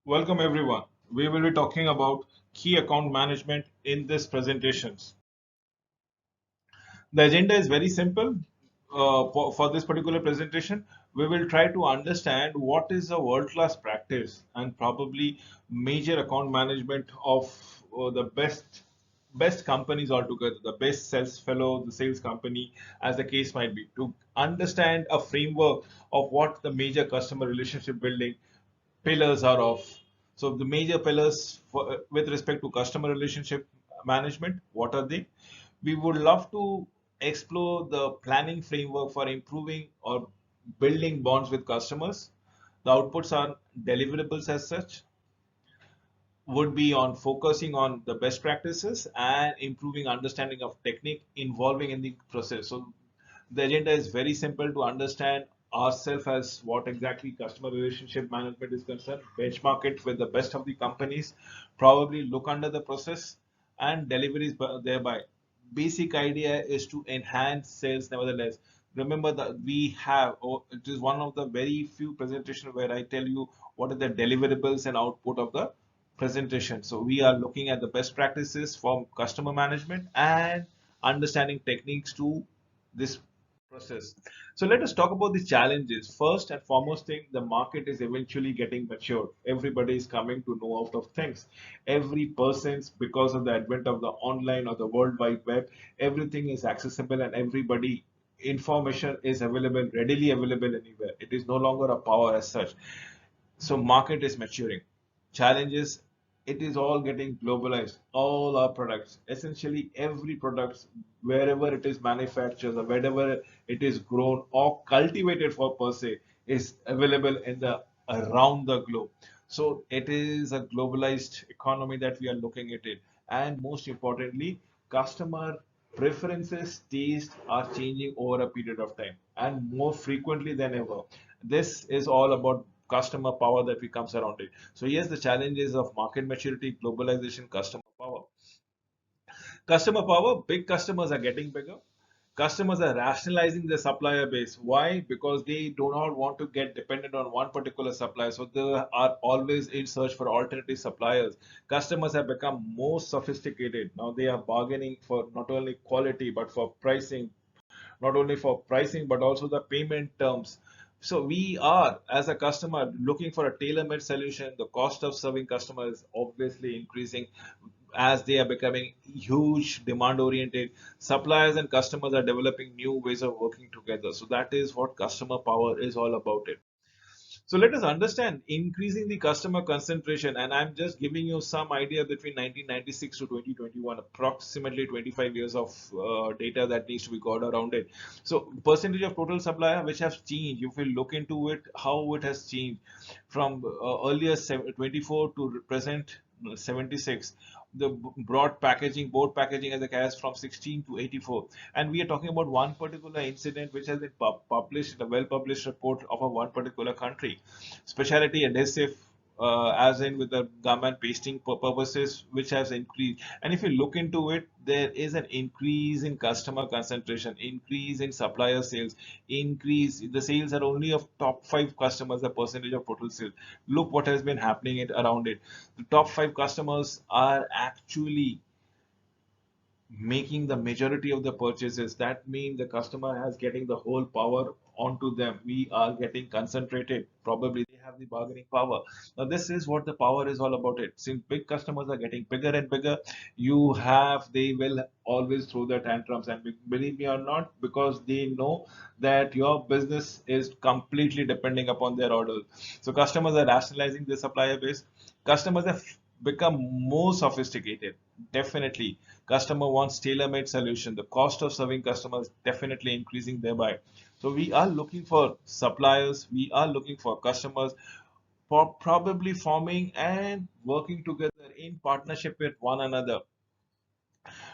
Welcome everyone. We will be talking about key account management in this presentations. The agenda is very simple. For this particular presentation, we will try to understand what is a world-class practice and probably major account management of the best companies altogether, the best sales fellow, the sales company, as the case might be, to understand a framework of what the major customer relationship building pillars are of. So the major pillars with respect to customer relationship management, what are they? We would love to explore the planning framework for improving or building bonds with customers. The outputs are deliverables as such, would be on focusing on the best practices and improving understanding of technique involving in the process. So the agenda is very simple to understand ourselves as what exactly customer relationship management is concerned, benchmark it with the best of the companies, probably look under the process and deliveries thereby. Basic idea is to enhance sales nevertheless. Remember that we have, it is one of the very few presentations where I tell you what are the deliverables and output of the presentation. So we are looking at the best practices for customer management and understanding techniques to this process. So let us talk about the challenges. First and foremost thing, the market is eventually getting matured. Everybody is coming to know out of things. Every person's, because of the advent of the online or the World Wide Web, everything is accessible and everybody information is available, readily available anywhere. It is no longer a power as such. So market is maturing. Challenges, it is all getting globalized. All our products, essentially every product, wherever it is manufactured or wherever it is grown or cultivated for per se, is available in the around the globe. So it is a globalized economy that we are looking at it. And most importantly, customer preferences, taste are changing over a period of time and more frequently than ever. This is all about customer power that comes around it. So yes, the challenges of market maturity, globalization, customer power. Customer power, big customers are getting bigger. Customers are rationalizing their supplier base. Why? Because they do not want to get dependent on one particular supplier. So they are always in search for alternative suppliers. Customers have become more sophisticated. Now they are bargaining for not only quality but for pricing, not only for pricing but also the payment terms. So we are, as a customer, looking for a tailor-made solution. The cost of serving customers is obviously increasing as they are becoming huge demand oriented. Suppliers and customers are developing new ways of working together. So that is what customer power is all about it. So let us understand increasing the customer concentration, and I'm just giving you some idea between 1996 to 2021, approximately 25 years of data that needs to be got around it. So percentage of total supplier which has changed, if we look into it, how it has changed from earlier 24 to present 76. The broad packaging, board packaging as a cash from 16 to 84. And we are talking about one particular incident which has been published, a well-published report of a one particular country. Specialty adhesive, as in with the gum and pasting purposes, which has increased. And if you look into it, there is an increase in customer concentration, increase in supplier sales, increase. The sales are only of top five customers, the percentage of total sales. Look what has been happening it around it. The top five customers are actually making the majority of the purchases. That means the customer has getting the whole power onto them. We are getting concentrated. Probably they have the bargaining power. Now this is what the power is all about it. Since big customers are getting bigger and bigger, they will always throw their tantrums, and believe me or not, because they know that your business is completely depending upon their orders. So customers are rationalizing their supplier base. Customers have become more sophisticated. Definitely customer wants tailor-made solution. The cost of serving customers definitely increasing thereby. So we are looking for suppliers, we are looking for customers for probably forming and working together in partnership with one another.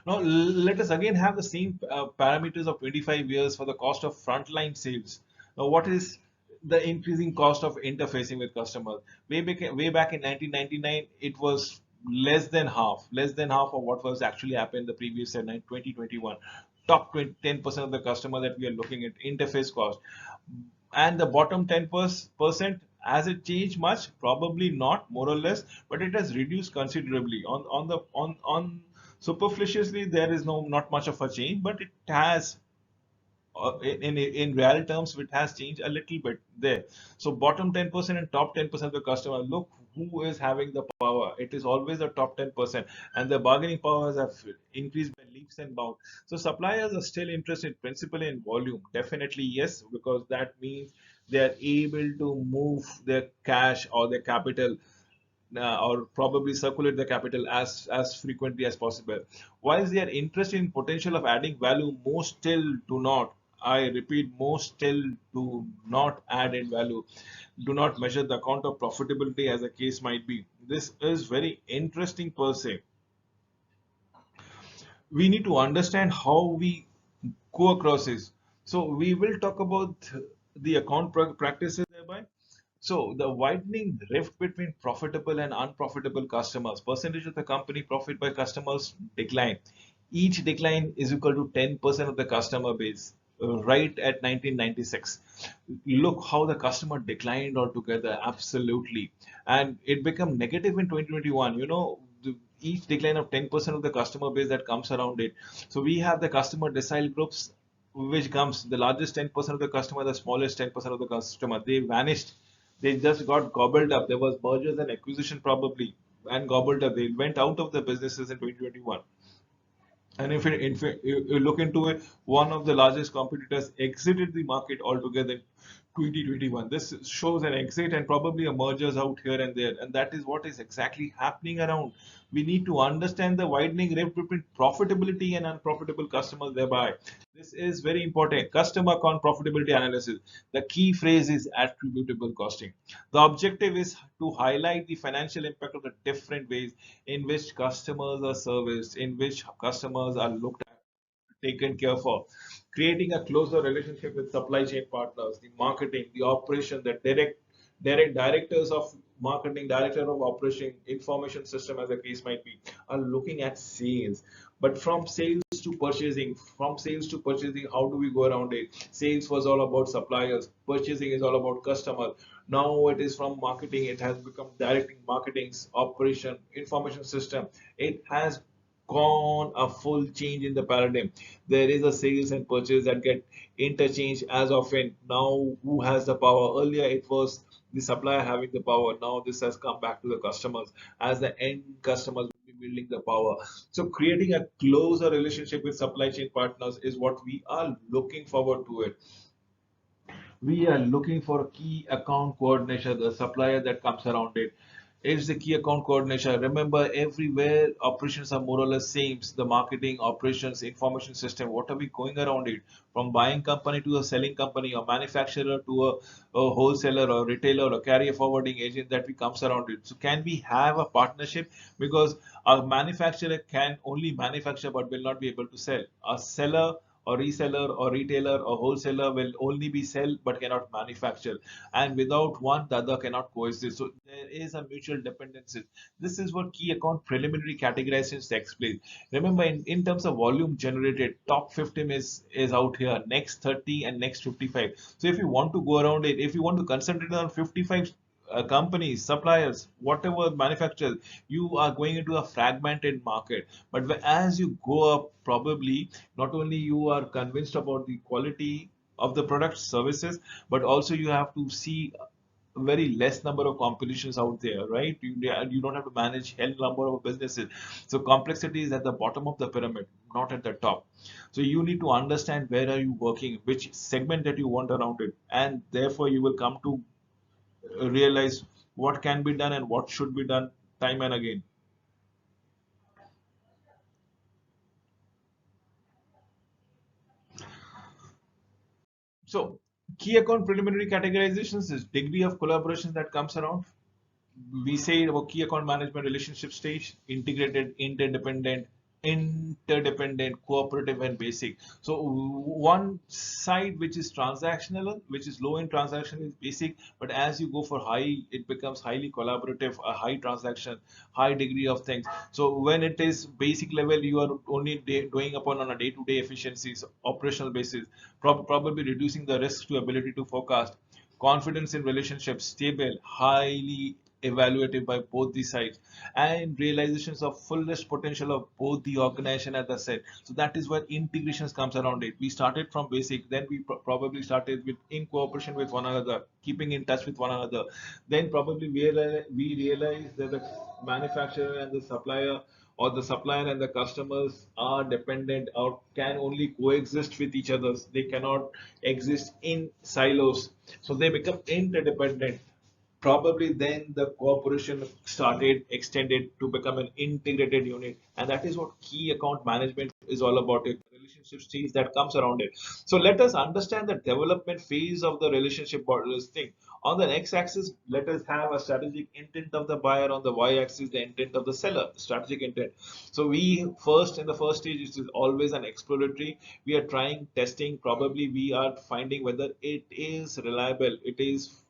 Now let us again have the same parameters of 25 years for the cost of frontline sales. Now what is the increasing cost of interfacing with customers? Way back in 1999, it was less than half of what was actually happened the previous year, 2021. Top 10% of the customer that we are looking at interface cost, and the bottom 10% Has it changed much? Probably not, more or less, but it has reduced considerably. On superficially, there is not much of a change, but it has in real terms, it has changed a little bit there. So bottom 10% and top 10% of the customer, look who is having the power. It is always the top 10%, and the bargaining powers have increased by leaps and bounds. So suppliers are still interested principally in volume. Definitely yes, because that means they are able to move their cash or their capital, or probably circulate the capital as frequently as possible. Whilst they are interested in potential of adding value, most still do not. I repeat, most still do not add in value, do not measure the account of profitability as the case might be. This is very interesting per se. We need to understand how we go across this. So we will talk about the account practices thereby. So the widening rift between profitable and unprofitable customers, percentage of the company profit by customers decline. Each decline is equal to 10% of the customer base, right at 1996. Look how the customer declined altogether, absolutely. And it became negative in 2021. Each decline of 10% of the customer base that comes around it. So we have the customer decile groups, which comes the largest 10% of the customer, the smallest 10% of the customer. They vanished, they just got gobbled up. There was mergers and acquisition probably, and gobbled up. They went out of the businesses in 2021. And if you look into it, one of the largest competitors exited the market altogether in 2021. This shows an exit and probably a mergers out here and there. And that is what is exactly happening around. We need to understand the widening rift between profitability and unprofitable customers thereby. This is very important. Customer account profitability analysis. The key phrase is attributable costing. The objective is to highlight the financial impact of the different ways in which customers are serviced, in which customers are looked at, taken care for, creating a closer relationship with supply chain partners, the marketing, the operation, the directors of marketing, director of operation, information system, as the case might be, are looking at sales. But from sales to purchasing, how do we go around it? Sales was all about suppliers, purchasing is all about customers. Now it is from marketing, it has become directing marketing's operation, information system. It has gone a full change in the paradigm. There is a sales and purchase that get interchanged as often. Now, who has the power? Earlier, it was the supplier having the power. Now, this has come back to the customers as the end customers will be building the power. So, creating a closer relationship with supply chain partners is what we are looking forward to it. We are looking for key account coordination, the supplier that comes around it. Is the key account coordination. Remember, everywhere operations are more or less same. The marketing, operations, information system. What are we going around it? From buying company to a selling company, or manufacturer to a wholesaler or retailer or carrier forwarding agent that we comes around it. So can we have a partnership? Because a manufacturer can only manufacture but will not be able to sell. A seller or reseller or retailer or wholesaler will only be sell but cannot manufacture, and without one the other cannot coexist. So there is a mutual dependency. This is what key account preliminary categorizations takes place. Remember, in terms of volume generated, top 15 is out here, next 30 and next 55. So if you want to go around it, if you want to concentrate on 55 companies, suppliers, whatever manufacturers, you are going into a fragmented market. But as you go up, probably not only you are convinced about the quality of the products, services, but also you have to see very less number of competitions out there, right? You don't have to manage hell number of businesses. So complexity is at the bottom of the pyramid, not at the top. So you need to understand where are you working, which segment that you want around it, and therefore you will come to realize what can be done and what should be done time and again. So, key account preliminary categorizations is degree of collaboration that comes around. We say about key account management relationship stage: integrated, interdependent, cooperative, and basic. So one side which is transactional, which is low in transaction, is basic, but as you go for high, it becomes highly collaborative, a high transaction, high degree of things. So when it is basic level, you are only doing upon on a day-to-day efficiencies, operational basis, probably reducing the risk to ability to forecast. confidence in relationships stable, highly evaluative by both the sides, and realizations of fullest potential of both the organization, as I said. So that is where integrations comes around it. We started from basic, then we probably started with in cooperation with one another, keeping in touch with one another. Then probably we realize that the manufacturer and the supplier, or the supplier and the customers, are dependent or can only coexist with each other. They cannot exist in silos. So they become interdependent. Probably then the cooperation started extended to become an integrated unit, and that is what key account management is all about. It relationship stage that comes around it. So let us understand the development phase of the relationship borders thing. On the x-axis, let us have a strategic intent of the buyer. On the y-axis, the intent of the seller, strategic intent. So we first, in the first stage, it is always an exploratory. We are trying, testing. Probably we are finding whether it is reliable, it is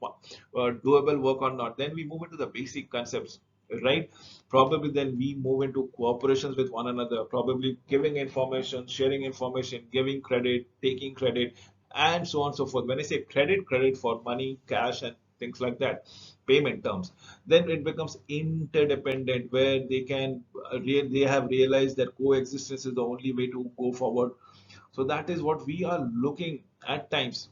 doable work or not. Then we move into the basic concepts, right? Probably then we move into cooperations with one another, probably giving information, sharing information, giving credit, taking credit, and so on and so forth. When I say credit, credit for money, cash, and things like that, payment terms. Then it becomes interdependent, where they can they have realized that coexistence is the only way to go forward. So that is what we are looking at times.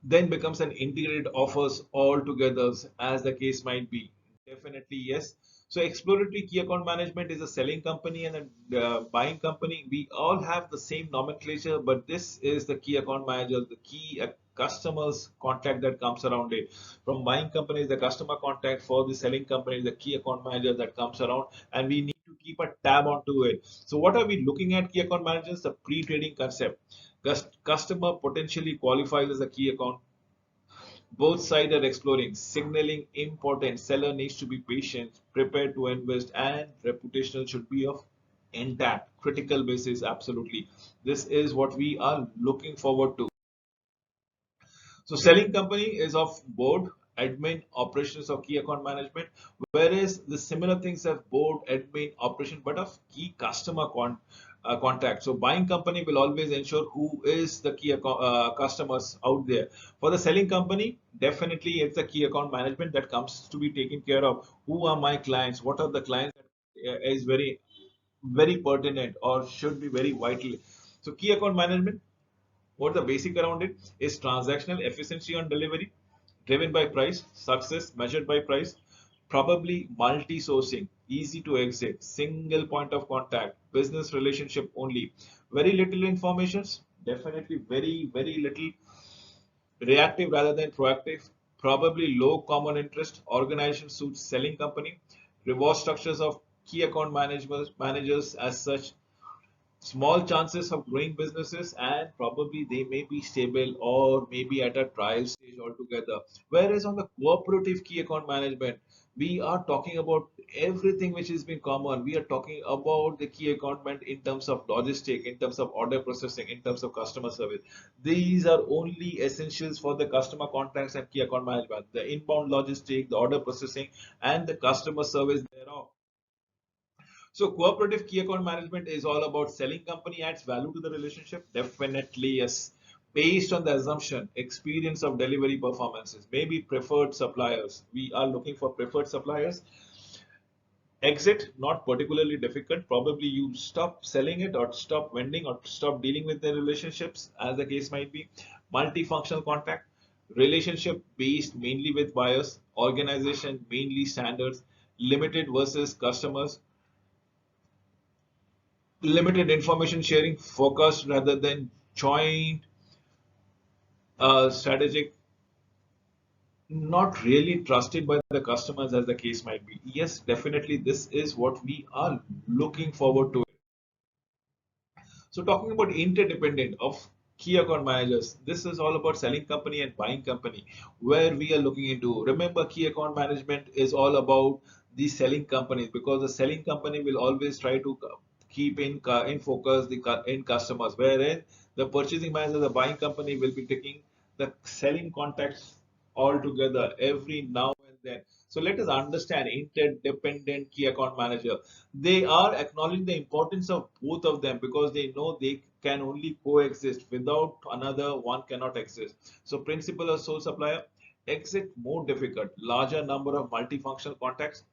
Then becomes an integrated offers all together, as the case might be. Definitely yes. So exploratory key account management is a selling company and a buying company. We all have the same nomenclature, but this is the key account manager, the key customers contact that comes around it. From buying company is the customer contact, for the selling company is the key account manager that comes around, and we need to keep a tab onto it. So what are we looking at key account managers? The pre-trading concept. Customer potentially qualifies as a key account. Both sides are exploring, signaling important. Seller needs to be patient, prepared to invest, and reputational should be of intact. Critical basis, absolutely. This is what we are looking forward to. So selling company is of board, admin, operations of key account management, whereas the similar things have board, admin, operation, but of key customer contact. So buying company will always ensure who is the key customers out there. For the selling company, definitely it's the key account management that comes to be taken care of. Who are my clients? What are the clients that is very pertinent or should be very vital. So key account management, what the basic around it is transactional efficiency on delivery, driven by price, success measured by price, probably multi-sourcing, easy to exit, single point of contact, business relationship only, very little informations, definitely very little, reactive rather than proactive, probably low common interest, organization suits selling company, reward structures of key account managers as such, small chances of growing businesses, and probably they may be stable or maybe at a trial stage altogether. Whereas on the cooperative key account management, we are talking about everything which has been common. We are talking about the key account management in terms of logistic, in terms of order processing, in terms of customer service. These are only essentials for the customer contacts and key account management, the inbound logistic, the order processing, and the customer service thereof. So cooperative key account management is all about selling company adds value to the relationship. Definitely yes. Based on the assumption, experience of delivery performances, maybe preferred suppliers. We are looking for preferred suppliers. Exit, not particularly difficult. Probably you stop selling it or stop vending or stop dealing with the relationships, as the case might be. Multifunctional contact, relationship based mainly with buyers, organization mainly standards, limited versus customers, limited information sharing, focused rather than joint, strategic, not really trusted by the customers, as the case might be. Yes, definitely this is what we are looking forward to. So talking about interdependent of key account managers, this is all about selling company and buying company, where we are looking into. Remember, key account management is all about the selling companies, because the selling company will always try to keep in focus the end customers, whereas the purchasing manager, the buying company will be taking the selling contacts all together every now and then. So let us understand interdependent key account manager. They are acknowledging the importance of both of them, because they know they can only coexist. Without another, one cannot exist. So principle of sole supplier, exit more difficult, larger number of multifunctional contacts,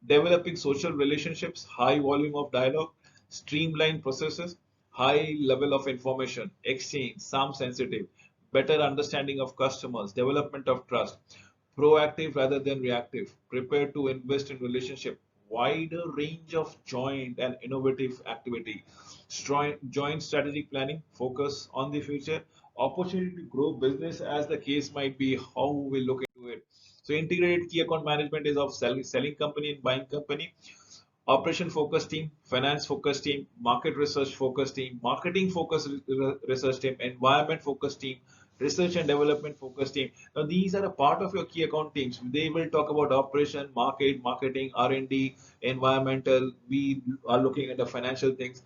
developing social relationships, high volume of dialogue, streamlined processes, high level of information exchange, some sensitive, better understanding of customers, development of trust, proactive rather than reactive, prepared to invest in relationship, wider range of joint and innovative activity, joint strategic planning, focus on the future, opportunity to grow business as the case might be, how we look into it. So integrated key account management is of selling company and buying company, operation focus team, finance focus team, market research focus team, marketing focus research team, environment focus team, research and development focus team. Now these are a part of your key account teams. They will talk about operation, marketing, R&D, environmental. We are looking at the financial things,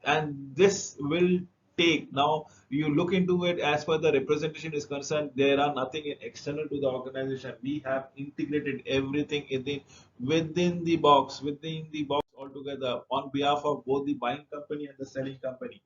and this will take, now you look into it, as per the representation is concerned, there are nothing in external to the organization. We have integrated everything within the box altogether on behalf of both the buying company and the selling company.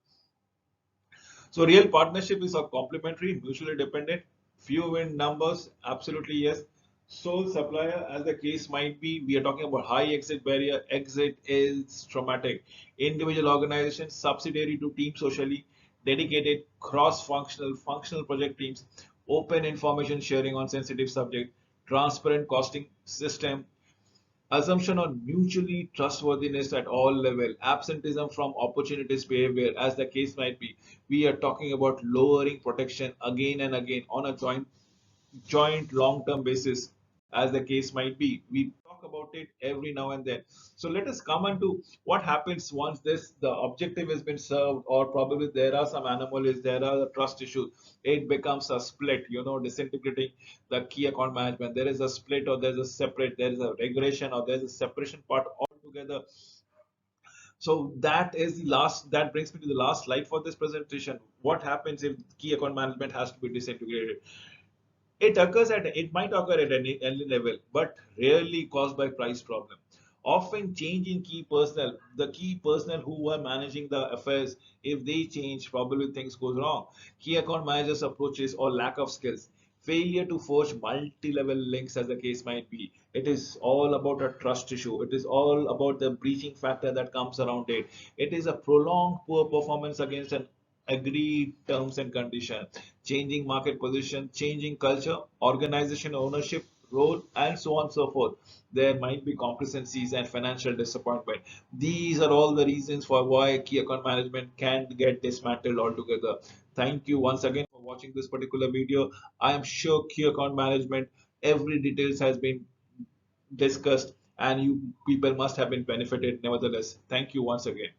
So real partnership is a complementary, mutually dependent, few in numbers, absolutely yes. Sole supplier, as the case might be, we are talking about high exit barrier. Exit is traumatic. Individual organization, subsidiary to team socially, dedicated, cross-functional, functional project teams, open information sharing on sensitive subject, transparent costing system, assumption on mutually trustworthiness at all level, absenteeism from opportunities behavior, as the case might be. We are talking about lowering protection again and again on a joint long-term basis, as the case might be. We talk about it every now and then. So let us come on to what happens once this the objective has been served, or probably there are some anomalies, there are the trust issues. It becomes a split, disintegrating the key account management. There is a split, or there's a separate, there is a regulation, or there's a separation part altogether. So that brings me to the last slide for this presentation. What happens if key account management has to be disintegrated? It might occur at any level, but rarely caused by price problem. Often change in the key personnel who are managing the affairs, if they change, probably things goes wrong. Key account managers approaches or lack of skills, failure to forge multi-level links, as the case might be. It is all about a trust issue. It is all about the breaching factor that comes around it. It is a prolonged poor performance against an agreed terms and condition, changing market position, changing culture, organization ownership, role, and so on and so forth. There might be complacencies and financial disappointment. These are all the reasons for why key account management can get dismantled altogether. Thank you once again for watching this particular video. I am sure key account management, every details has been discussed, and you people must have been benefited nevertheless. Thank you once again.